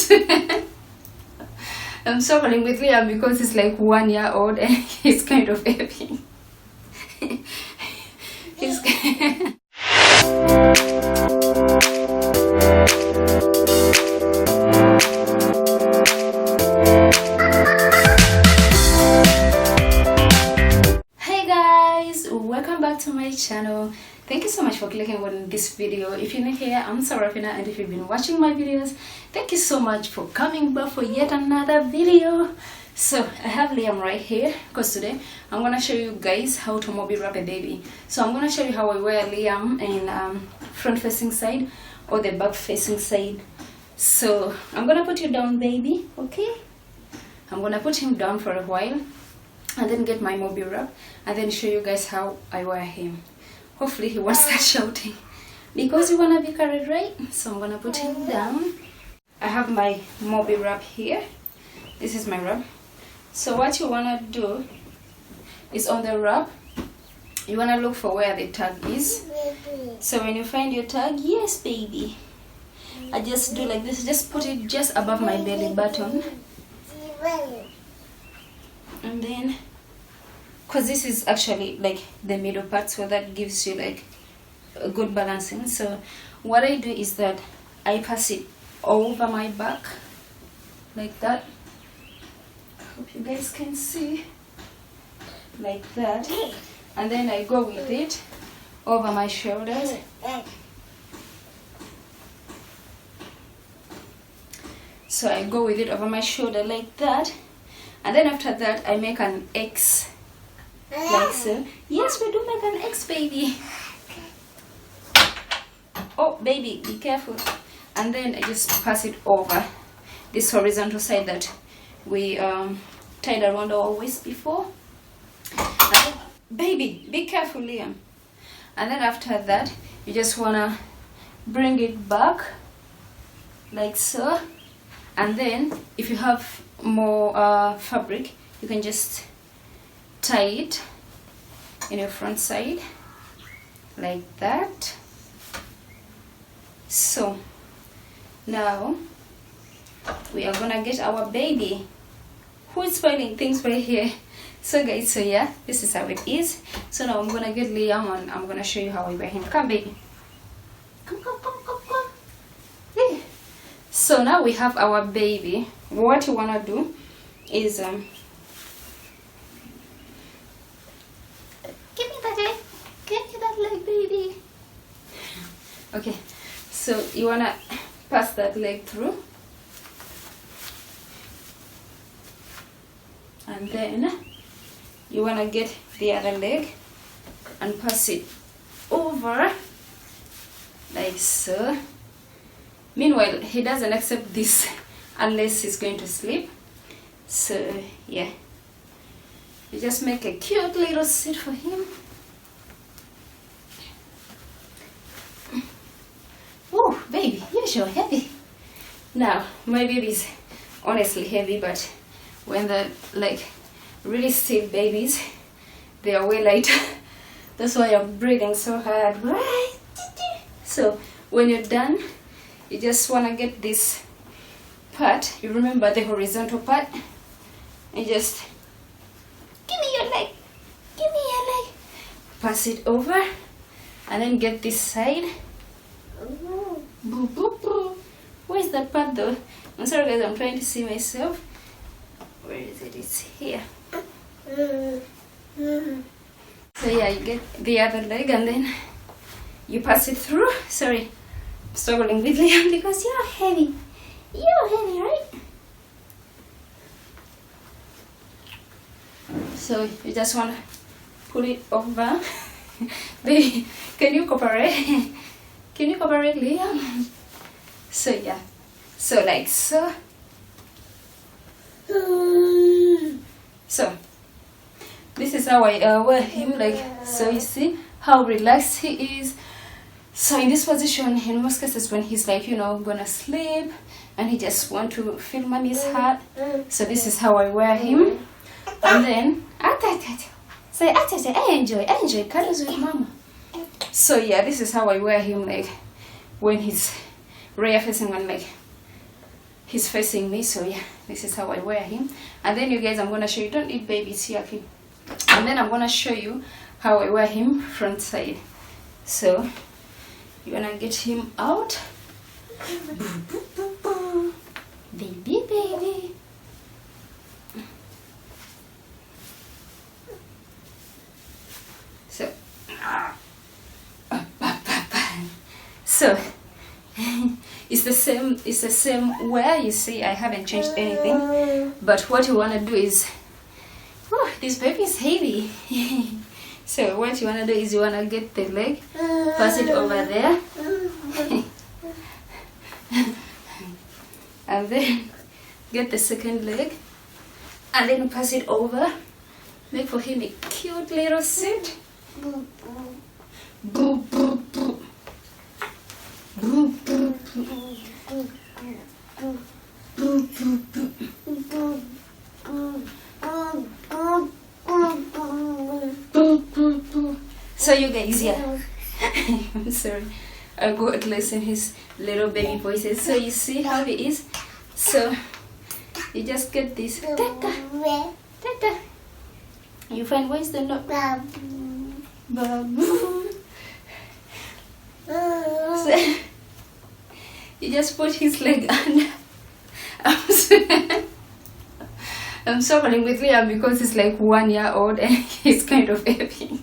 guys. I'm struggling with Liam because he's like 1 year old and he's kind of heavy. He's Hey guys, welcome back to my channel. Thank you so much for clicking on this video. If you're new here, I'm Sarafina, and if you've been watching my videos, thank you so much for coming back for yet another video. So I have Liam right here because today I'm gonna show you guys how to Moby wrap a baby. So I'm gonna show you how I wear Liam in front facing side or the back facing side. So I'm gonna put you down, baby. Okay, I'm gonna put him down for a while and then get my Moby wrap and then show you guys how I wear him. Hopefully he won't start shouting because you wanna be carried, right? So I'm gonna put him down. I have my Moby wrap here. This is my wrap. So what you wanna do is on the wrap, you wanna look for where the tag is. So when you find your tag, yes baby, I just do like this, just put it just above my belly button. And then, because this is actually like the middle part, so that gives you like a good balancing. So what I do is that I pass it over my back like that. Hope you guys can see, like that. And then I go with it over my shoulders. So I go with it over my shoulder like that. And then after that I make an X like so. Yes, we do make an X, baby. Oh baby, be careful. And then I just pass it over this horizontal side that we tied around our waist before. And then, baby, be careful, Liam. And then after that you just wanna bring it back like so. And then if you have more fabric, you can just tie it in your front side like that. So now we are gonna get our baby who is spoiling things right here. So guys, so yeah, this is how it is. So now I'm gonna get Liam and I'm gonna show you how I wear him. Come baby, come. Hey. So now we have our baby. What you wanna do is give me that leg, baby. Okay, so you wanna pass that leg through, and then you wanna get the other leg and pass it over like so. Meanwhile, he doesn't accept this unless he's going to sleep. So yeah, you just make a cute little seat for him. Oh baby, you're so heavy. Now my baby's honestly heavy, but when they're like really stiff babies, they are way lighter. That's why I'm breathing so hard, right? So when you're done, you just want to get this part, you remember the horizontal part, and just give me your leg, pass it over, and then get this side. Boo, boo, boo. Where is that part though? I'm sorry guys, I'm trying to see myself. Where is it? It's here. So yeah, you get the other leg and then you pass it through. Sorry, I'm struggling with Liam because you're heavy. You're heavy, right? So you just want to pull it over. Baby, can you cooperate? Can you cooperate, Liam? So yeah, so like so. So this is how I wear him, like so. You see how relaxed he is. So in this position, in most cases when he's like, you know, gonna sleep and he just want to feel mommy's heart, so this is how I wear him. And then say I enjoy cuddles with mama. So yeah, this is how I wear him, like when he's rear facing, when like he's facing me. So yeah, this is how I wear him. And then you guys, I'm gonna show you, don't eat baby, it's yucky. And then I'm gonna show you how I wear him front side. So you're gonna get him out. Baby, baby. So it's the same wear. You see, I haven't changed anything, but what you want to do is, oh, this baby is heavy. So what you want to do is you want to get the leg, pass it over there, and then get the second leg, and then pass it over. Make for him a cute little sit. Boo, boo, boo. Boo, boo, boo. Boo, boo, boo. Boo, boo, boo. So you guys, yeah. I'm sorry. I'll go at least in his little baby voices. So you see how he is. So you just get this. Tata. Tata. You find ways to not. Babu. So you just put his leg under. I'm suffering with Liam because he's like 1 year old and he's kind of heavy.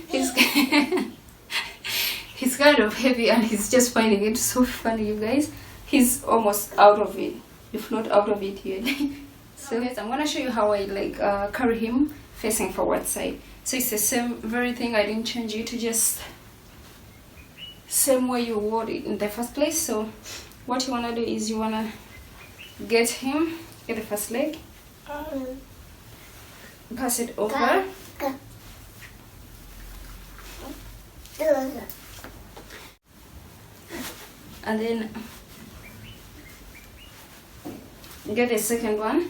he's kind of heavy and he's just finding it so funny, you guys. He's almost out of it, if not out of it yet. So guys, I'm gonna show you how I like carry him facing forward side. So it's the same very thing. I didn't change it, to just same way you wore it in the first place. So what you wanna do is you wanna get the first leg, pass it over, and then get the second one,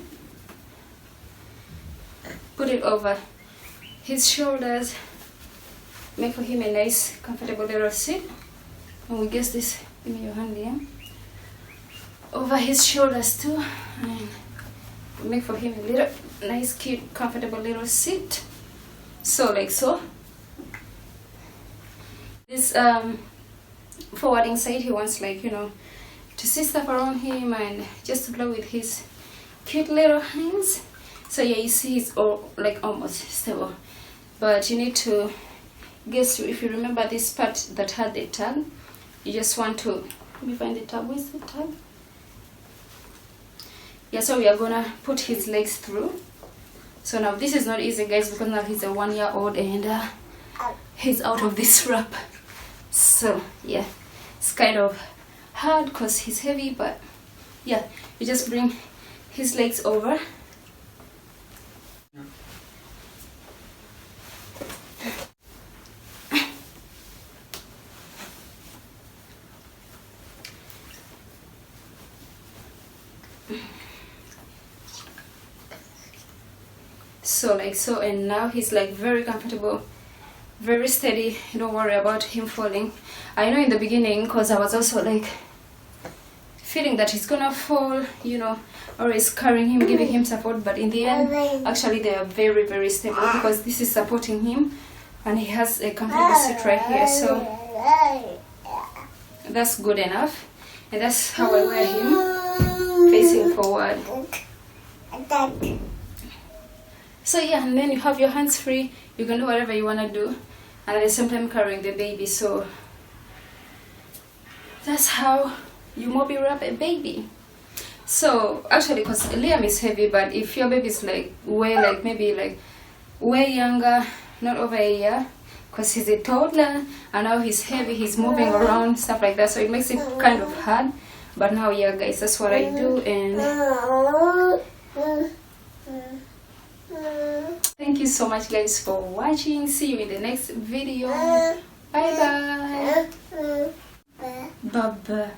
put it over his shoulders, make for him a nice comfortable little sit. And we guess this, give me your hand here, over his shoulders too, and make for him a little nice cute comfortable little sit. So like so. This forwarding side, he wants, like, you know, to see stuff around him and just to play with his cute little hands. So yeah, you see he's all like almost stable, but you need to guess, if you remember this part that had the tag, you just want to, let me find the tab. Where's the tab? Yeah, so we are gonna put his legs through. So now this is not easy, guys, because now he's a 1 year old and he's out of this wrap. So yeah, it's kind of hard because he's heavy, but yeah, you just bring his legs over. So like so, and now he's like very comfortable, very steady. Don't worry about him falling. I know in the beginning, because I was also like feeling that he's gonna fall, you know, always carrying him, giving him support, but in the end actually they are very, very stable, because this is supporting him and he has a comfortable seat right here. So that's good enough, and that's how I wear him facing forward. So yeah, and then you have your hands free, you can do whatever you want to do, and at the same time carrying the baby. So that's how you Moby wrap a baby. So actually, because Liam is heavy, but if your baby is like way, like maybe like way younger, not over a year, because he's a toddler and now he's heavy, he's moving around, stuff like that, so it makes it kind of hard. But now, yeah guys, that's what I do. And thank you so much guys for watching. See you in the next video. Bye bye. Bye bye.